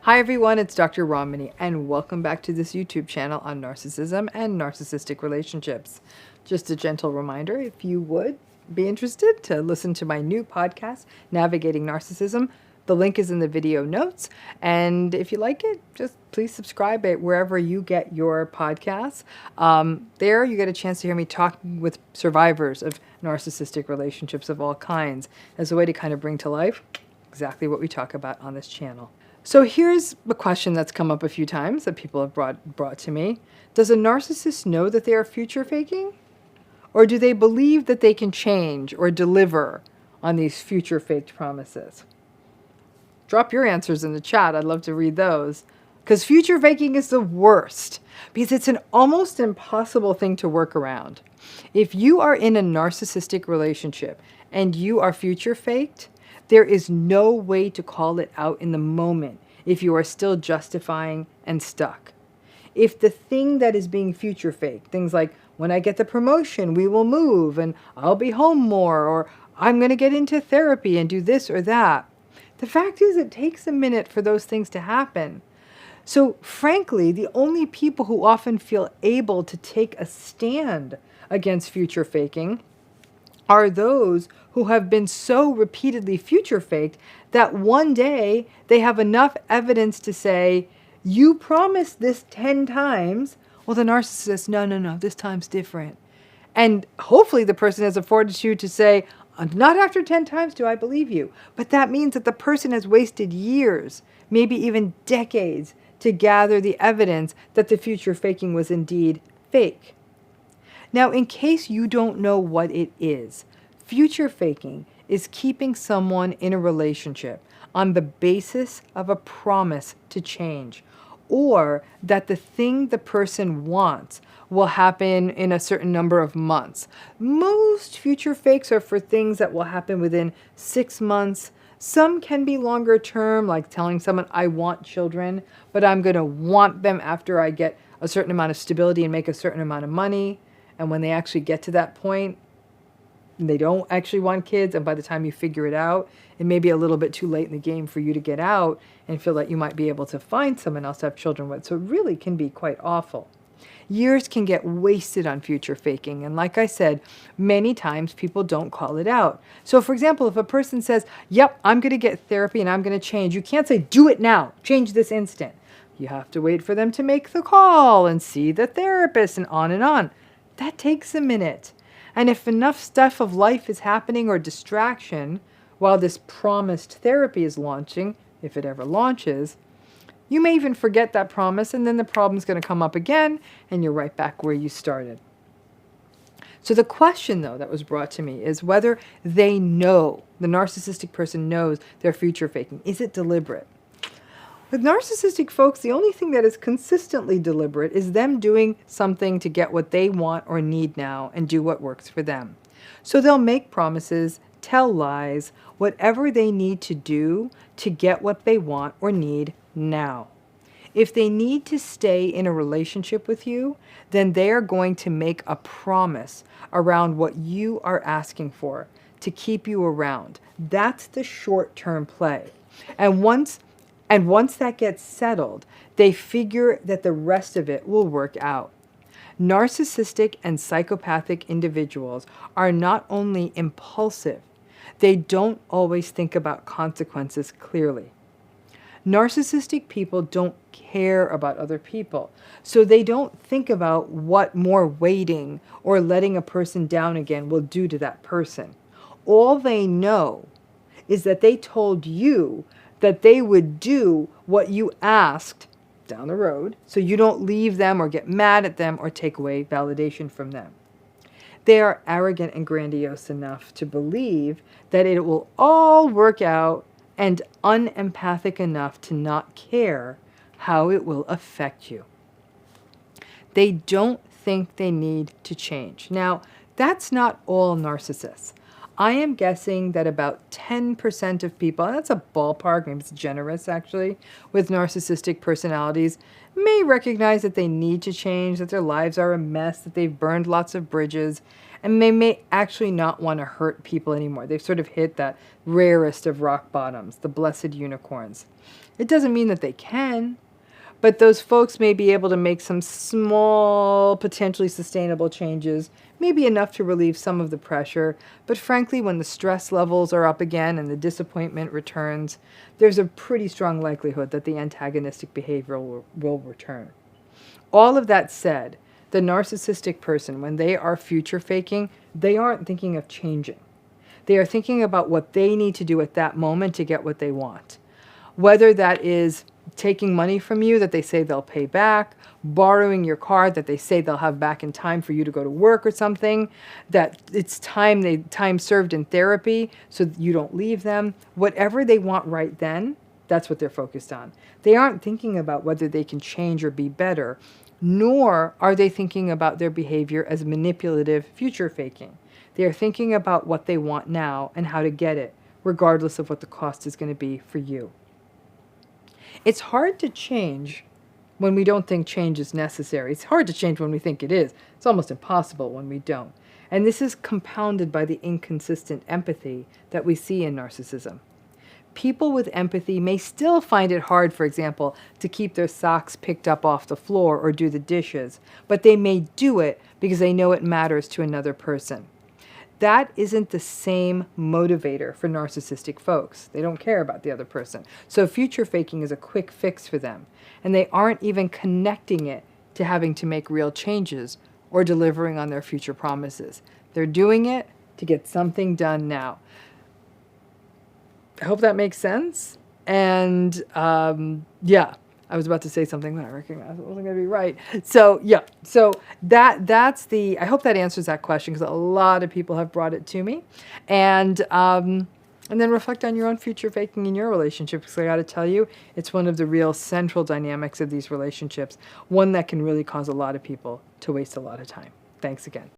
Hi everyone, it's Dr. Ramani, and welcome back to this YouTube channel on narcissism and narcissistic relationships. Just a gentle reminder, if you would be interested to listen to my new podcast, Navigating Narcissism, the link is in the video notes. And if you like it, just please subscribe it wherever you get your podcasts. There you get a chance to hear me talking with survivors of narcissistic relationships of all kinds as a way to kind of bring to life exactly what we talk about on this channel. So here's a question that's come up a few times that people have brought to me. Does a narcissist know that they are future faking? Or do they believe that they can change or deliver on these future faked promises? Drop your answers in the chat. I'd love to read those. Because future faking is the worst. Because it's an almost impossible thing to work around. If you are in a narcissistic relationship and you are future faked, there is no way to call it out in the moment if you are still justifying and stuck. If the thing that is being future faked, things like, when I get the promotion, we will move and I'll be home more, or I'm going to get into therapy and do this or that. The fact is, it takes a minute for those things to happen. So frankly, the only people who often feel able to take a stand against future faking are those who have been so repeatedly future faked that one day they have enough evidence to say, you promised this 10 times. Well, the narcissist, no, this time's different. And hopefully the person has the fortitude to say, not after 10 times do I believe you. But that means that the person has wasted years, maybe even decades, to gather the evidence that the future faking was indeed fake. Now, in case you don't know what it is, future faking is keeping someone in a relationship on the basis of a promise to change, or that the thing the person wants will happen in a certain number of months. Most future fakes are for things that will happen within 6 months. Some can be longer term, like telling someone, I want children, but I'm going to want them after I get a certain amount of stability and make a certain amount of money. And when they actually get to that point, they don't actually want kids. And by the time you figure it out, it may be a little bit too late in the game for you to get out and feel that you might be able to find someone else to have children with. So it really can be quite awful. Years can get wasted on future faking. And like I said, many times people don't call it out. So for example, if a person says, yep, I'm going to get therapy and I'm going to change, you can't say, do it now, change this instant. You have to wait for them to make the call and see the therapist and on and on. That takes a minute. And if enough stuff of life is happening or distraction while this promised therapy is launching, if it ever launches, you may even forget that promise, and then the problem's going to come up again and you're right back where you started. So the question, though, that was brought to me is whether they know, the narcissistic person knows they're future faking. Is it deliberate? With narcissistic folks, the only thing that is consistently deliberate is them doing something to get what they want or need now and do what works for them. So they'll make promises, tell lies, whatever they need to do to get what they want or need now. If they need to stay in a relationship with you, then they are going to make a promise around what you are asking for to keep you around. That's the short-term play. And once that gets settled, they figure that the rest of it will work out. Narcissistic and psychopathic individuals are not only impulsive, they don't always think about consequences clearly. Narcissistic people don't care about other people, so they don't think about what more waiting or letting a person down again will do to that person. All they know is that they told you that they would do what you asked down the road, so you don't leave them or get mad at them or take away validation from them. They are arrogant and grandiose enough to believe that it will all work out and unempathic enough to not care how it will affect you. They don't think they need to change. Now, that's not all narcissists. I am guessing that about 10% of people, and that's a ballpark, maybe it's generous actually, with narcissistic personalities, may recognize that they need to change, that their lives are a mess, that they've burned lots of bridges, And they may actually not want to hurt people anymore. They've sort of hit that rarest of rock bottoms, the blessed unicorns. It doesn't mean that they can, but those folks may be able to make some small, potentially sustainable changes, maybe enough to relieve some of the pressure. But frankly, when the stress levels are up again and the disappointment returns, there's a pretty strong likelihood that the antagonistic behavior will return. All of that said, the narcissistic person, when they are future faking, they aren't thinking of changing. They are thinking about what they need to do at that moment to get what they want. Whether that is taking money from you that they say they'll pay back, borrowing your car that they say they'll have back in time for you to go to work or something, that it's time served in therapy so that you don't leave them. Whatever they want right then, that's what they're focused on. They aren't thinking about whether they can change or be better, nor are they thinking about their behavior as manipulative future faking. They are thinking about what they want now and how to get it, regardless of what the cost is going to be for you. It's hard to change when we don't think change is necessary. It's hard to change when we think it is. It's almost impossible when we don't. And this is compounded by the inconsistent empathy that we see in narcissism. People with empathy may still find it hard, for example, to keep their socks picked up off the floor or do the dishes, but they may do it because they know it matters to another person. That isn't the same motivator for narcissistic folks. They don't care about the other person. So future faking is a quick fix for them. And they aren't even connecting it to having to make real changes or delivering on their future promises. They're doing it to get something done now. I hope that makes sense. And yeah, I was about to say something that I recognized it wasn't going to be right. So yeah, so that's the, I hope that answers that question, because a lot of people have brought it to me. And then reflect on your own future faking in your relationship, because I got to tell you, it's one of the real central dynamics of these relationships, one that can really cause a lot of people to waste a lot of time. Thanks again.